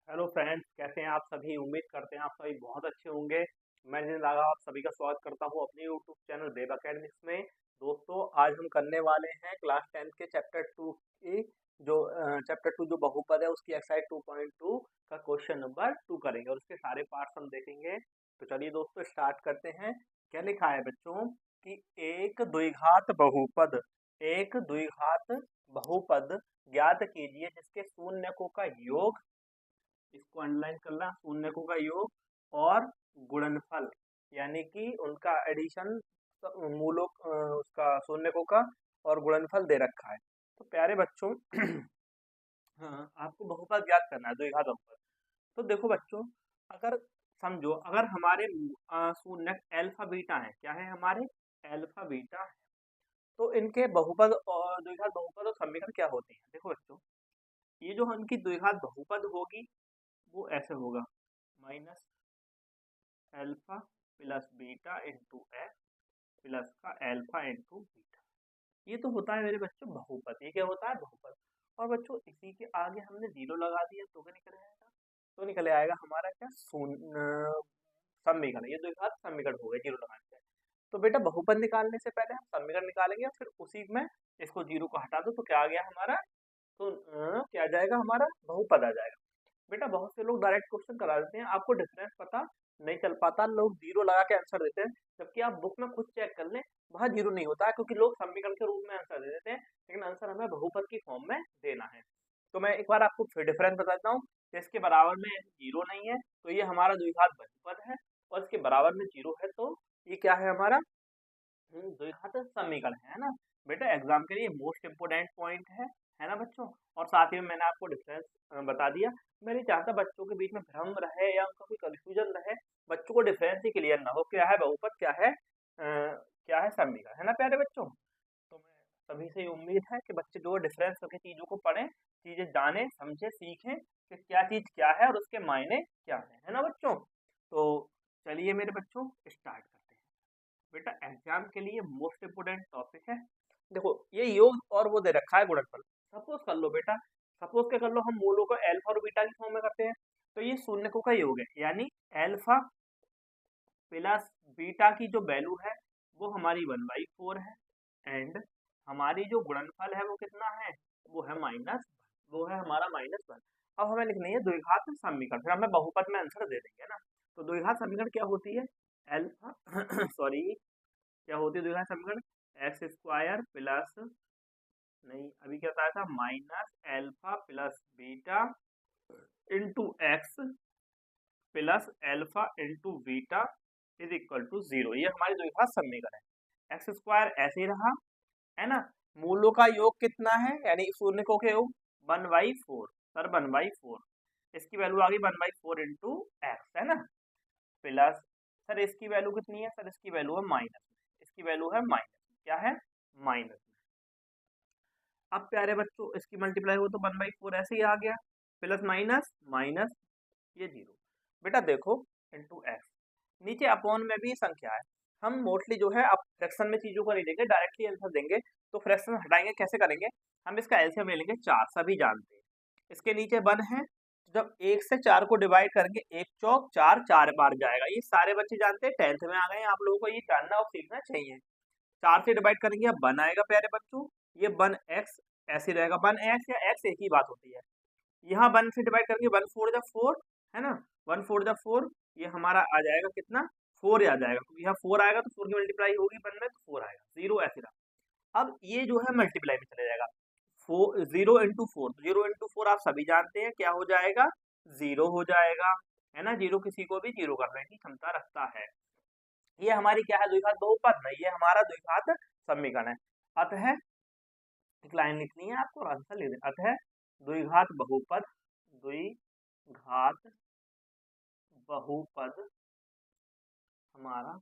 Hello friends, कैसे हैं आप सभी। उम्मीद करते हैं आप सभी बहुत अच्छे होंगे। मैं जिन राघव आप सभी का स्वागत करता हूं अपने यूट्यूब चैनल वेब अकेडमिक्स में। दोस्तों, आज हम करने वाले हैं क्लास 10 के चैप्टर 2 की जो चैप्टर 2 जो बहुपद है उसकी एक्सरसाइज 2.2 का क्वेश्चन नंबर 2 करेंगे और उसके सारे पार्ट्स हम देखेंगे। तो चलिए दोस्तों, स्टार्ट करते हैं। क्या लिखा है बच्चों कि एक द्विघात बहुपद ज्ञात कीजिए जिसके शून्यकों का योग, इसको अंडरलाइन करना, शून्यकों का योग और गुणनफल यानी कि उनका एडिशन, मूलों उसका शून्यकों का और गुणनफल दे रखा है। तो प्यारे बच्चों हाँ, आपको बहुपद ज्ञात करना है, द्विघात बहुपद। तो देखो बच्चों, अगर समझो अगर हमारे शून्यक अल्फा बीटा है, क्या है हमारे अल्फा बीटा है, तो इनके बहुपद और द्विघात बहुपद और समीकरण क्या होते हैं। देखो बच्चों, ये जो इनकी द्विघात बहुपद होगी वो ऐसे होगा, minus alpha plus beta into x plus का अल्फा इंटू बीटा। ये तो होता है मेरे बच्चों बहुपद। ये क्या होता है? बहुपद। और बच्चों इसी के आगे हमने जीरो लगा दिया तो क्या निकल आएगा? तो निकल आएगा हमारा क्या, शून्य समीकरण। ये द्विघात समीकरण हो गए जीरो लगाने से। तो बेटा बहुपद निकालने से पहले हम समीकरण निकालेंगे और फिर उसी में इसको जीरो को हटा दो तो क्या आ गया हमारा, तो क्या आ जाएगा हमारा, बहुपद आ जाएगा। बेटा बहुत से लोग डायरेक्ट क्वेश्चन करा देते हैं, आपको डिफरेंस पता नहीं चल पाता, लोग जीरो लगा के आंसर देते हैं। जबकि आप बुक में खुद चेक कर लें, वहाँ जीरो नहीं होता है, क्योंकि लोग समीकरण के रूप में आंसर दे देते हैं, लेकिन आंसर हमें बहुपद की फॉर्म में देना है। तो मैं एक बार आपको फिर डिफरेंस बताता हूँ। तो इसके बराबर में जीरो नहीं है तो ये हमारा द्विघात बहुपद है, और इसके बराबर में जीरो है तो ये क्या है हमारा, द्विघात समीकरण है ना। बेटा एग्जाम के लिए मोस्ट इम्पोर्टेंट पॉइंट है ना बच्चों। और साथ ही में मैंने आपको डिफरेंस बता दिया। मैं नहीं चाहता बच्चों के बीच में भ्रम रहे या उनका कोई कंफ्यूजन रहे, बच्चों को डिफरेंस ही क्लियर ना हो, क्या है बहुपद, क्या है समीकरण, है ना प्यारे बच्चों। तो मैं सभी से उम्मीद है कि बच्चे जो डिफरेंस करके चीज़ों को पढ़ें, चीज़ें जाने समझे सीखें कि क्या चीज़ क्या है और उसके मायने क्या है ना बच्चों। तो चलिए मेरे बच्चों स्टार्ट करते हैं। बेटा एग्जाम के लिए मोस्ट इम्पोर्टेंट टॉपिक है। देखो ये योग और वो दे रखा है गुणनफल। सपोज कर लो बेटा, सपोज क्या कर लो, हम मूलों को अल्फा और बीटा की फॉर्म में करते हैं। तो ये शून्यकों का योग है, यानी अल्फा प्लस बीटा की जो वैल्यू है वो हमारी 1/4 है, एंड हमारी जो गुणनफल है वो कितना है, वो है माइनस, वो है हमारा -1। अब हमें लिखनी है द्विघात समीकरण, फिर हमें बहुपद में आंसर दे देंगे ना। तो द्विघात समीकरण क्या होती है, अल्फा सॉरी, क्या होती है द्विघात समीकरण, एक्स स्क्वायर प्लस, नहीं अभी क्या बताया था, minus alpha plus beta into x plus alpha into beta is equal to zero. ये हमारी द्विघात समीकरण है। एक्स स्क्वायर ऐसे ही रहा, है ना। मूलों का योग कितना है, यानी शून्यकों के योग 1/4, सर 1/4। इसकी वैल्यू आ गई 1/4 इंटू एक्स, है ना, प्लस, सर इसकी वैल्यू कितनी है, सर इसकी वैल्यू है माइनस, इसकी वैल्यू है माइनस, क्या है, माइनस। अब प्यारे बच्चों इसकी मल्टीप्लाई हो तो 1/4 ऐसे ही आ गया, प्लस माइनस माइनस, ये जीरो। बेटा देखो इंटू एक्स, नीचे अपॉन में भी संख्या है। हम मोस्टली जो है अब फ्रैक्शन में चीजों को नहीं देंगे, डायरेक्टली आंसर देंगे। तो फ्रैक्शन हटाएंगे, कैसे करेंगे, हम इसका एलसीएम ले लेंगे 4, सभी जानते हैं। इसके नीचे 1 है, तो जब 1 से 4 को डिवाइड करेंगे, 1 चौक 4, 4 बार जाएगा। ये सारे बच्चे जानते हैं, 10th में आ गए, आप लोगों को ये जानना और सीखना चाहिए। 4 से डिवाइड करेंगे, अब 1 आएगा प्यारे बच्चों, ये 1x ऐसे रहेगा, 1x या x एक ही बात होती है। यहाँ 1 से डिवाइड करेंगे, 1 4 जा 4, है ना, 1 4 जा 4, ये हमारा आ जाएगा कितना, 4 आ जाएगा, क्योंकि यहाँ 4 आएगा तो 4 की मल्टीप्लाई होगी 1 में तो 4 आएगा, 0 ऐसे रहा। अब ये जो है मल्टीप्लाई में चला जाएगा, 4 0 इंटू 4, 0 इंटू 4 आप सभी जानते हैं क्या हो जाएगा, 0 हो जाएगा, है ना। 0 किसी को भी 0 करने की क्षमता रखता है। ये हमारी क्या है, द्विघात बहुपद नहीं, ये हमारा द्विघात समीकरण है। अतः एक लाइन लिखनी है आपको और आंसर ले देना। अतः द्विघात बहुपद, द्विघात बहुपद हमारा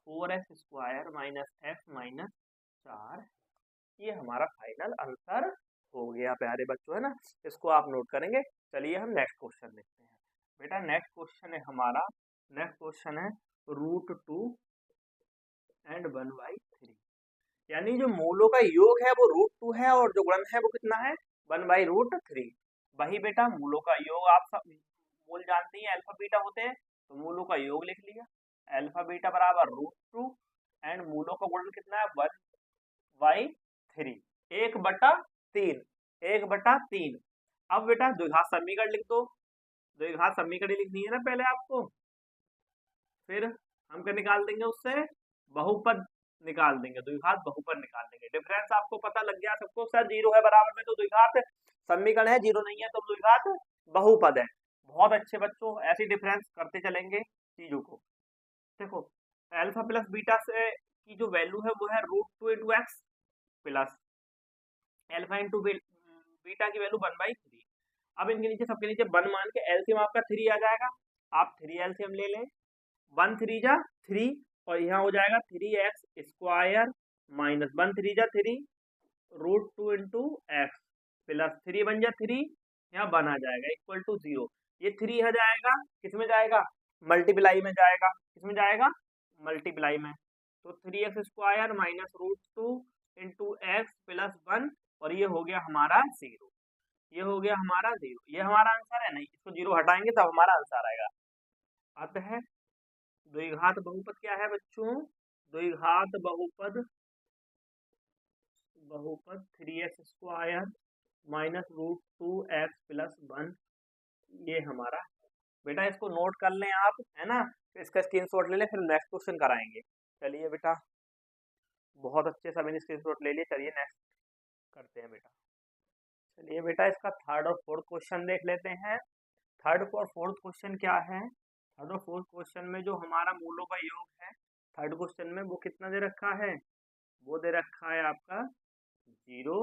4x² माइनस f माइनस 4, ये हमारा फाइनल आंसर हो गया प्यारे बच्चों, है ना। इसको आप नोट करेंगे। चलिए हम नेक्स्ट क्वेश्चन देखते हैं। बेटा नेक्स्ट क्वेश्चन है हमारा, नेक्स्ट क्वेश्चन है √2 एंड 1/3, यानी जो मूलों का योग है वो √2 है और जो गुणन है वो कितना है, 1/√3। वही बेटा मूलों का योग आप सब मूल जानते हैं अल्फा बीटा होते हैं, तो मूलों का योग लिख लिया, अल्फा बीटा बराबर √2 एंड मूलों का गुणन कितना है 1/3, 1/3, 1/3। अब बेटा द्विघात समीकरण लिख दो, द्विघात समीकरण लिखनी है ना पहले आपको, फिर हम क्या निकाल देंगे उससे, बहुपद निकाल देंगे, द्विघात बहुपद निकाल देंगे। डिफरेंस आपको पता लग गया सबको, सर 0 है बराबर में तो द्विघात समीकरण है, 0 नहीं है तो द्विघात बहुपद है। बहुत अच्छे बच्चों, ऐसी डिफरेंस करते चलेंगे चीजों को। देखो अल्फा प्लस बीटा से की जो वैल्यू है वो है √2 into x plus alpha into beta की वैल्यू 1/3। अब इनके नीचे सबके नीचे 1 मान के एलसीएम आपका 3 आ जाएगा, आप 3 एलसीएम ले लें, 1 3 जा 3 और यहाँ हो जाएगा 3x² माइनस 1 3 जा 3 √2 इंटू एक्स प्लस 3 बन जा 3, यहाँ 1 आ जाएगा इक्वल टू 0। ये 3 आ जाएगा, किस में जाएगा, मल्टीप्लाई में जाएगा, किस में जाएगा, मल्टीप्लाई में। तो 3x² minus √2 into x plus 1 और ये हो गया हमारा 0, ये हो गया हमारा 0। ये हमारा आंसर है, नहीं इसको 0 हटाएंगे तब हमारा आंसर आएगा। अतः द्विघात बहुपद क्या है बच्चों, द्विघात बहुपद 3x² माइनस √2x प्लस 1, ये हमारा बेटा, इसको नोट कर लें आप, है ना, तो इसका स्क्रीनशॉट ले लें, फिर नेक्स्ट क्वेश्चन कराएंगे। चलिए बेटा, बहुत अच्छे से मैंने स्क्रीनशॉट ले लिया, चलिए नेक्स्ट करते हैं बेटा। चलिए बेटा, इसका थर्ड और फोर्थ क्वेश्चन देख लेते हैं। थर्ड और फोर्थ क्वेश्चन क्या है, थर्ड और फोर्थ क्वेश्चन में जो हमारा मूलों का योग है, थर्ड क्वेश्चन में वो कितना दे रखा है, वो दे रखा है आपका 0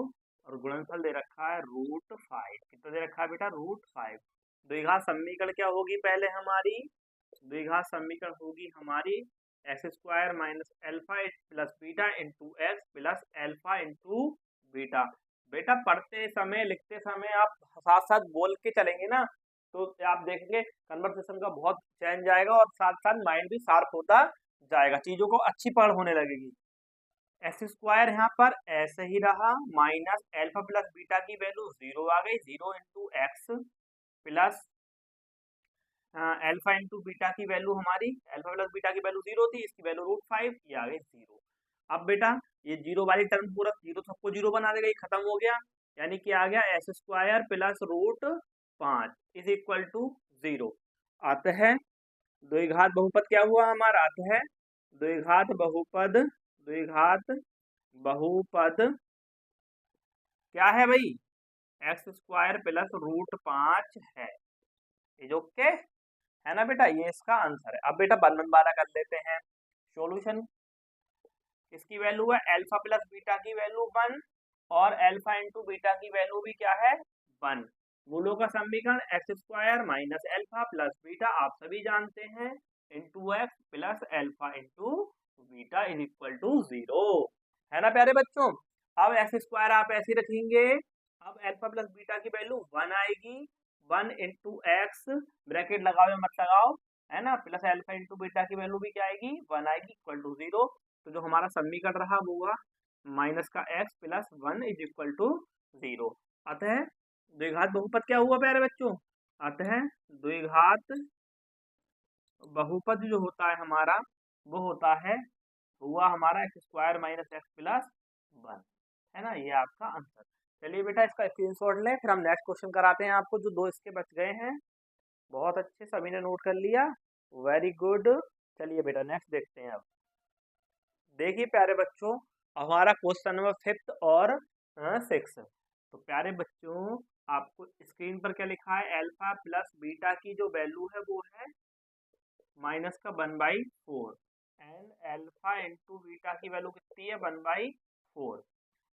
और गुणनफल दे रखा है √5। कितना दे रखा है बेटा, √5। द्विघात समीकरण क्या होगी पहले हमारी, द्विघात समीकरण होगी हमारी x² minus alpha plus beta into x plus alpha into beta. बेटा पढ़ते समय लिखते समय आप साथ साथ बोल के चलेंगे ना, तो आप देखेंगे कन्वर्सेशन का बहुत चेंज जाएगा और साथ साथ माइंड भी शार्प होता जाएगा, चीजों को अच्छी पढ़ होने लगेगी। x² यहाँ पर ऐसे ही रहा, माइनस अल्फा प्लस बीटा की वैल्यू 0 आ गई, 0 into x plus alpha into beta की वैल्यू हमारी, अल्फा प्लस बीटा की वैल्यू 0 थी, इसकी वैल्यू √5, ये आ गई 0। अब बेटा ये 0 वाली टर्म पूरा 0 सबको 0 बना देगा, ये खत्म हो गया, यानी कि आ गया x² plus √5 is equal to 0। अतः द्विघात बहुपद क्या हुआ हमारा, अतः द्विघात बहुपद, द्विघात बहुपद क्या है भाई, x² प्लस √5 है, इज ओके, है ना बेटा, ये इसका आंसर है। अब बेटा 1 वाला कर लेते हैं सॉल्यूशन। इसकी वैल्यू है अल्फा प्लस बीटा की वैल्यू 1 और अल्फा इंटू बीटा की वैल्यू भी क्या है 1। मूलों का समीकरण x² minus alpha plus beta आप सभी जानते हैं into x plus alpha into beta is equal to 0, है ना प्यारे बच्चों। अब x² आप ऐसे रखेंगे, अब अल्फा प्लस बीटा की वैल्यू 1 आएगी, 1 इंटू एक्स ब्रैकेट लगाओ या मत लगाओ, है ना, प्लस अल्फा इंटू बीटा की वैल्यू भी क्या आएगी 1 आएगी इक्वल टू 0। तो जो हमारा समीकरण रहा वो हुआ माइनस का x plus 1 is equal to 0। अतः द्विघात बहुपद क्या हुआ प्यारे बच्चों, अतः द्विघात बहुपद जो होता है हमारा वो होता है, हुआ हमारा x² माइनस एक्स प्लस 1, है ना, ये आपका आंसर। चलिए बेटा इसका स्क्रीनशॉट लें, फिर हम नेक्स्ट क्वेश्चन कराते हैं आपको, जो 2 इसके बच गए हैं। बहुत अच्छे, सभी ने नोट कर लिया, वेरी गुड। चलिए बेटा नेक्स्ट देखते हैं। अब देखिए प्यारे बच्चों, हमारा क्वेश्चन नंबर 5th और 6th। तो प्यारे बच्चों आपको स्क्रीन पर क्या लिखा है, अल्फा प्लस बीटा की जो वैल्यू है वो है माइनस का 1/4 एंड अल्फा इंटू बीटा की वैल्यू कितनी है 1/4।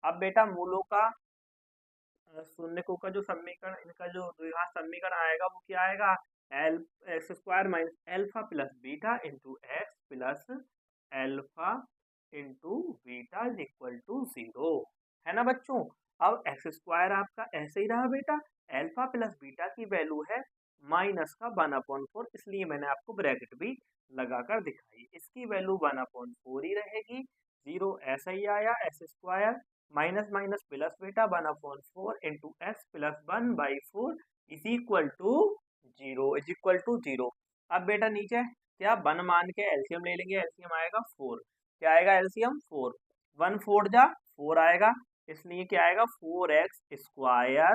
अब बेटा मूलों का शून्यकों का जो समीकरण, इनका जो द्विघात समीकरण आएगा वो क्या आएगा, x² minus alpha plus beta into x plus alpha into beta is equal to 0, है ना बच्चों। अब x² आपका ऐसे ही रहा बेटा, अल्फा प्लस बीटा की वैल्यू है माइनस का 1/4, इसलिए मैंने आपको ब्रैकेट भी लगाकर दिखाई, इसकी वैल्यू 1/4 ही रहेगी, 0 ऐसा ही आया, x² minus minus plus beta 1/4 into x plus 1/4 is equal to zero is equal to zero. अब बेटा नीचे क्या 1 मान के एलसीएम ले लेंगे, एलसीएम आएगा 4। क्या आएगा एलसीएम 4, 1 4 जा 4 आएगा, इसलिए क्या आएगा 4x स्क्वायर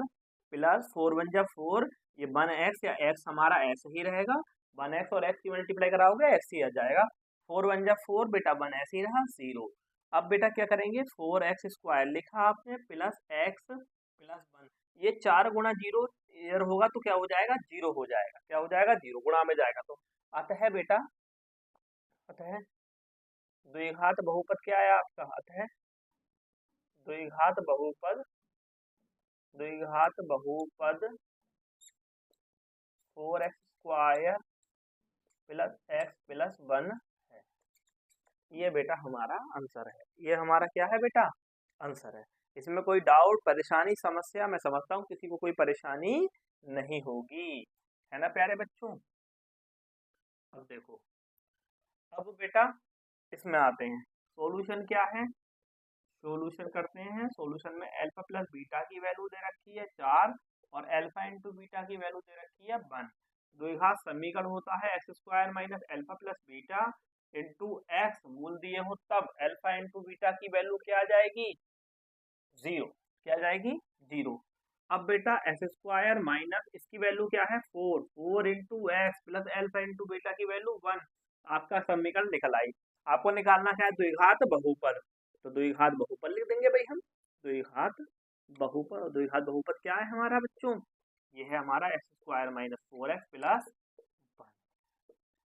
प्लस 4 1 जा 4, ये 1x या x हमारा ऐसे ही रहेगा, 1x और x की मल्टीप्लाई कराओगे x ही आ जाएगा, 4 1 जा 4 बेटा 1 ऐसे ही रहा 0। अब बेटा क्या करेंगे 4x स्क्वायर लिखा आपने प्लस x प्लस 1, ये 4 गुणा 0 इधर होगा तो क्या हो जाएगा 0 हो जाएगा, क्या हो जाएगा 0 गुणा में जाएगा तो अतः बेटा, अतः द्विघात बहुपद क्या है आपका, अतः द्विघात बहुपद, द्विघात बहुपद 4x square plus x plus 1 है। ये बेटा हमारा आंसर है, ये हमारा क्या है बेटा आंसर है। इसमें कोई डाउट परेशानी समस्या, मैं समझता हूँ किसी को कोई परेशानी नहीं होगी, है ना प्यारे बच्चों। अब देखो, अब बेटा इसमें आते हैं, सॉल्यूशन क्या है, सॉल्यूशन करते हैं। सॉल्यूशन में अल्फा प्लस बीटा की वैल्यू दे रखी है 4 और अल्फा इंटू बीटा की वैल्यू दे रखी है 1। द्विघात समीकरण होता है x square minus alpha plus beta into x, मूल दिए हो तब अल्फा इंटू बीटा की वैल्यू क्या आ जाएगी 0, क्या आ जाएगी 0। अब बेटा एक्स स्क्वायर माइनस इसकी वैल्यू क्या है 4, 4 into x plus alpha into beta की वैल्यू 1, आपका समीकरण निकल आई। आपको निकालना क्या है द्विघात बहुपद, तो द्विघात बहुपद लिख देंगे भाई हम, द्विघात बहुपद, और द्विघात बहुपद क्या है हमारा बच्चों, ये है हमारा x square minus 4x plus 1।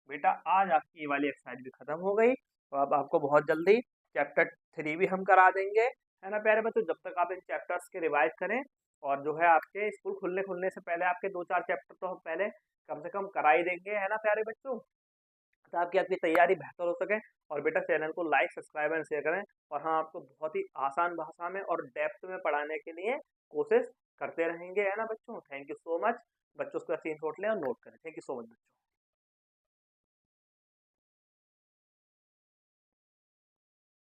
बेटा आज आपकी ये वाली एक्सरसाइज भी खत्म हो गई, तो अब आपको बहुत जल्दी चैप्टर 3 भी हम करा देंगे, है ना प्यारे बच्चों। जब तक आप इन चैप्टर्स के रिवाइज करें, और जो है आपके स्कूल खुलने से पहले आपके 2-4 चैप्टर तो हम पहले कम से कम करा ही देंगे, है ना प्यारे बच्चों, ताकि आपकी तैयारी बेहतर हो सके। और बेटा चैनल को लाइक सब्सक्राइब एंड शेयर करें, और हम आपको बहुत ही आसान भाषा में और डेप्थ में पढ़ाने के लिए कोशिश करते रहेंगे, है ना बच्चों। थैंक यू सो मच बच्चों, उसका स्क्रीनशॉट लें और नोट करें। थैंक यू सो मच बच्चों।